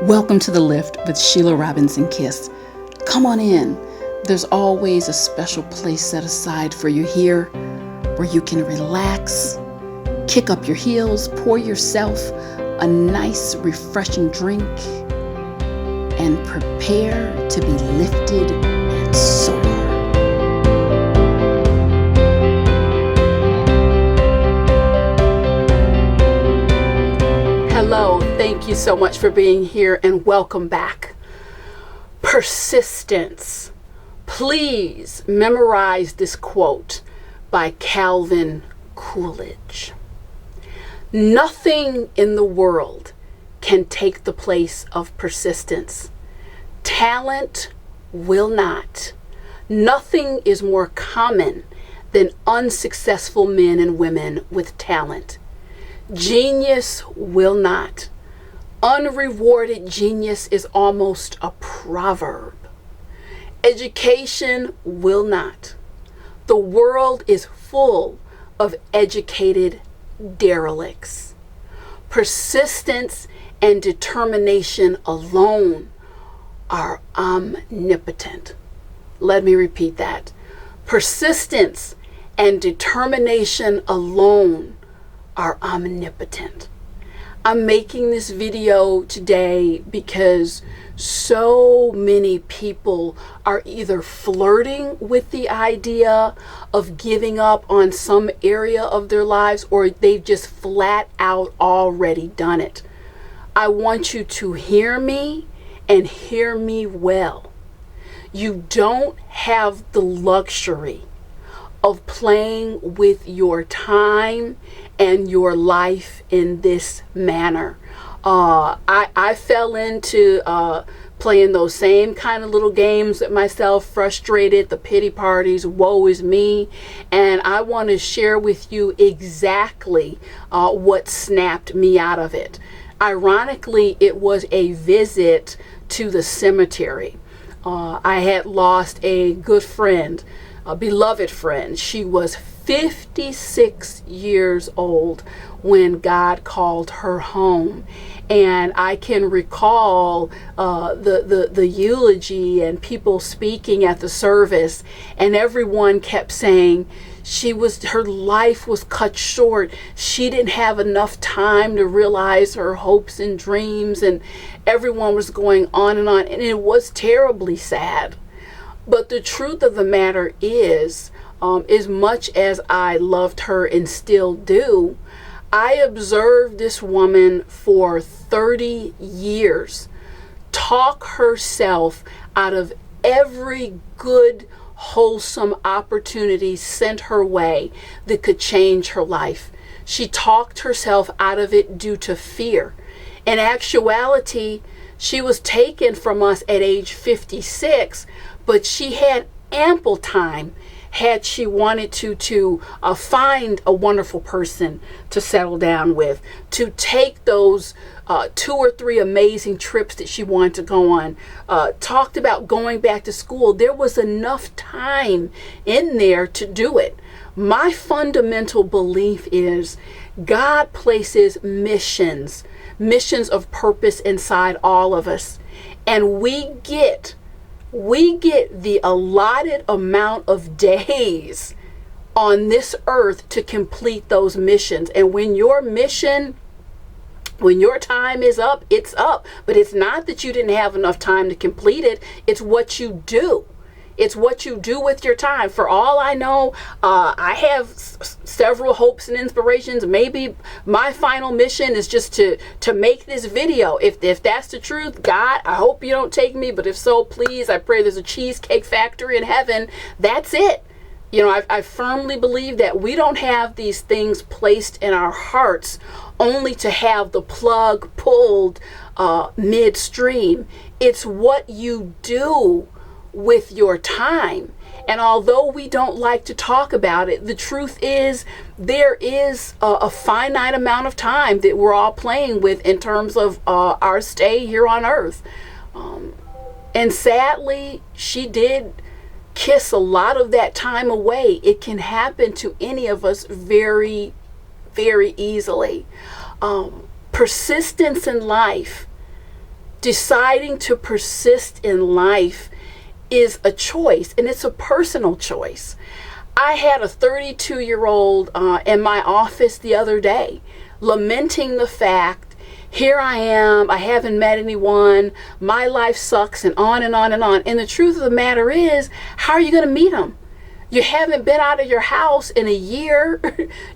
Welcome to The Lift with Sheila Robinson Kiss. Come on in. There's always a special place set aside for you here where you can relax, kick up your heels, pour yourself a nice, refreshing drink, and prepare to be lifted and soar. Hello, thank you so much for being here and welcome back. Persistence. Please memorize this quote by Calvin Coolidge. Nothing in the world can take the place of persistence. Talent will not. Nothing is more common than unsuccessful men and women with talent. Genius will not. Unrewarded genius is almost a proverb. Education will not. The world is full of educated derelicts. Persistence and determination alone are omnipotent. Let me repeat that. Persistence and determination alone are omnipotent. I'm making this video today because so many people are either flirting with the idea of giving up on some area of their lives or they've just flat out already done it. I want you to hear me and hear me well. You don't have the luxury of playing with your time and your life in this manner. I fell into playing those same kind of little games with myself, frustrated, the pity parties, woe is me. And I want to share with you exactly what snapped me out of it. Ironically, it was a visit to the cemetery. I had lost a good friend, a beloved friend. She was 56 years old when God called her home. And I can recall the eulogy and people speaking at the service, and everyone kept saying her life was cut short. She didn't have enough time to realize her hopes and dreams, and everyone was going on, and it was terribly sad. But the truth of the matter is, as much as I loved her and still do, I observed this woman for 30 years talk herself out of every good, wholesome opportunity sent her way that could change her life. She talked herself out of it due to fear. In actuality, she was taken from us at age 56, but she had ample time had she wanted to find a wonderful person to settle down with, to take those 2 or 3 amazing trips that she wanted to go on, talked about going back to school. There was enough time in there to do it. My fundamental belief is God places missions of purpose inside all of us, and we get the allotted amount of days on this earth to complete those missions. And when your time is up, it's up. But it's not that you didn't have enough time to complete it. It's what you do. It's what you do with your time. For all I know, I have several hopes and inspirations. Maybe my final mission is just to make this video. If that's the truth, God, I hope you don't take me. But if so, please, I pray there's a cheesecake factory in heaven. That's it. You know, I firmly believe that we don't have these things placed in our hearts only to have the plug pulled midstream. It's what you do with your time. And although we don't like to talk about it, the truth is there is a finite amount of time that we're all playing with in terms of our stay here on earth. And sadly, she did kiss a lot of that time away. It can happen to any of us very, very easily. Persistence in life Deciding to persist in life is a choice, and it's a personal choice. I had a 32-year-old in my office the other day lamenting the fact, here I am, I haven't met anyone, my life sucks, and on and on and on. And the truth of the matter is, how are you going to meet them? You haven't been out of your house in a year.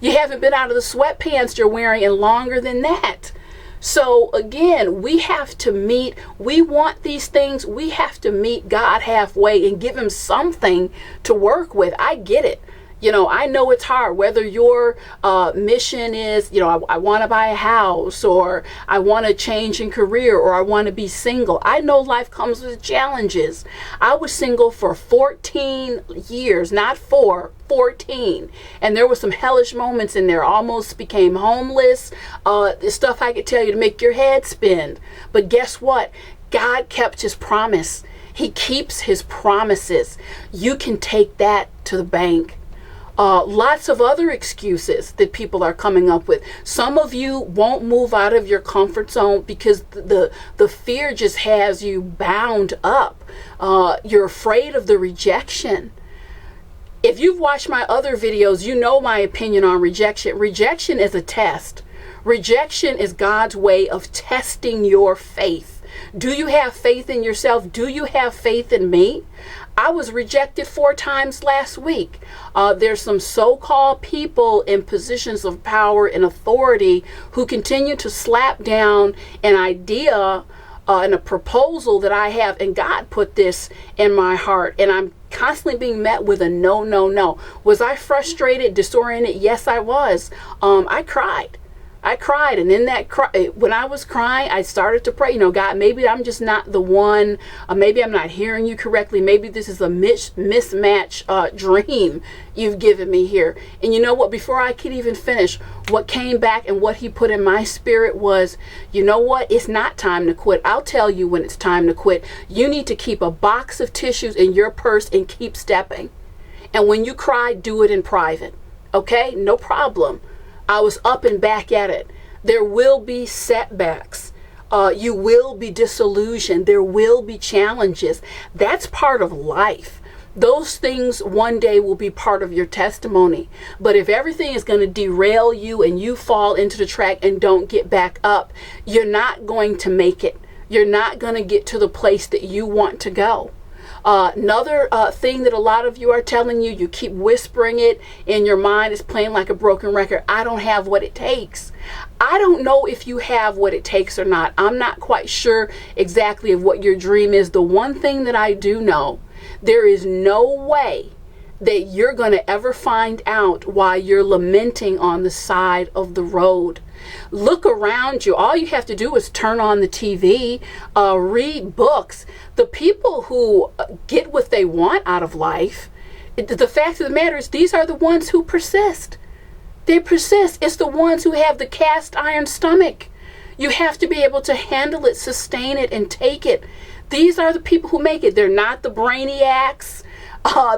You haven't been out of the sweatpants you're wearing in longer than that. So again, we have to meet, we want these things, we have to meet God halfway and give him something to work with. I get it. I know it's hard, whether your mission is, I want to buy a house, or I want to change in career, or I want to be single. I know life comes with challenges. I was single for 14 years, not 14. And there were some hellish moments in there. Almost became homeless. Stuff I could tell you to make your head spin. But guess what? God kept his promise. He keeps his promises. You can take that to the bank. Lots of other excuses that people are coming up with. Some of you won't move out of your comfort zone because the fear just has you bound up. You're afraid of the rejection. If you've watched my other videos, you know my opinion on rejection. Rejection is a test. Rejection is God's way of testing your faith. Do you have faith in yourself? Do you have faith in me? I was rejected 4 times last week. There's some so-called people in positions of power and authority who continue to slap down an idea and a proposal that I have, and God put this in my heart, and I'm constantly being met with a no, no, no. Was I frustrated, disoriented? Yes, I was. I cried. And in that when I was crying, I started to pray, God, maybe I'm just not the one. Maybe I'm not hearing you correctly. Maybe this is a mismatch dream you've given me here. And you know what? Before I could even finish, what came back and what he put in my spirit was, you know what? It's not time to quit. I'll tell you when it's time to quit. You need to keep a box of tissues in your purse and keep stepping. And when you cry, do it in private. Okay? No problem. I was up and back at it. There will be setbacks. You will be disillusioned. There will be challenges. That's part of life. Those things one day will be part of your testimony. But if everything is going to derail you and you fall into the track and don't get back up, you're not going to make it. You're not going to get to the place that you want to go. Another thing that a lot of you are telling you, you keep whispering it in your mind, is playing like a broken record. I don't have what it takes. I don't know if you have what it takes or not. I'm not quite sure exactly of what your dream is. The one thing that I do know, there is no way that you're going to ever find out while you're lamenting on the side of the road. Look around you. All you have to do is turn on the TV, read books. The people who get what they want out of life, the fact of the matter is, these are the ones who persist. They persist. It's the ones who have the cast iron stomach. You have to be able to handle it, sustain it, and take it. These are the people who make it. They're not the brainiacs.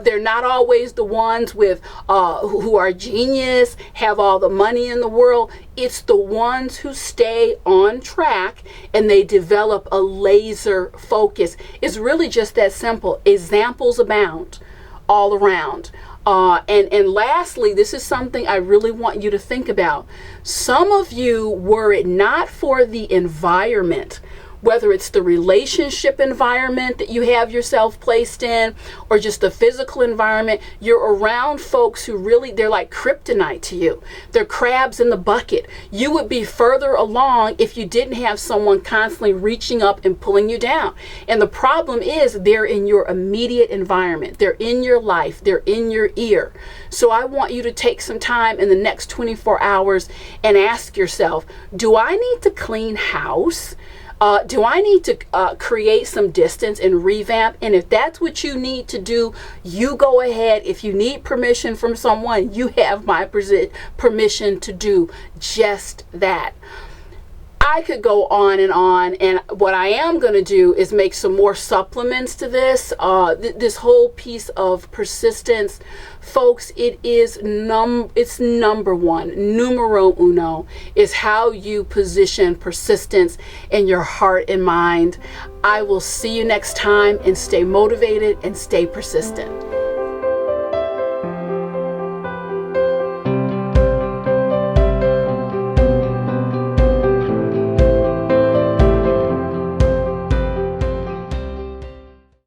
They're not always the ones with who are genius, have all the money in the world. It's the ones who stay on track and they develop a laser focus. It's really just that simple. Examples abound all around. And lastly, this is something I really want you to think about. Some of you, were it not for the environment, whether it's the relationship environment that you have yourself placed in, or just the physical environment, you're around folks who really, they're like kryptonite to you. They're crabs in the bucket. You would be further along if you didn't have someone constantly reaching up and pulling you down. And the problem is, they're in your immediate environment. They're in your life. They're in your ear. So I want you to take some time in the next 24 hours and ask yourself, do I need to clean house? Do I need to create some distance and revamp? And if that's what you need to do, you go ahead. If you need permission from someone, you have my permission to do just that. I could go on, and what I am going to do is make some more supplements to this. This whole piece of persistence, folks, it's number one, numero uno, is how you position persistence in your heart and mind. I will see you next time, and stay motivated and stay persistent.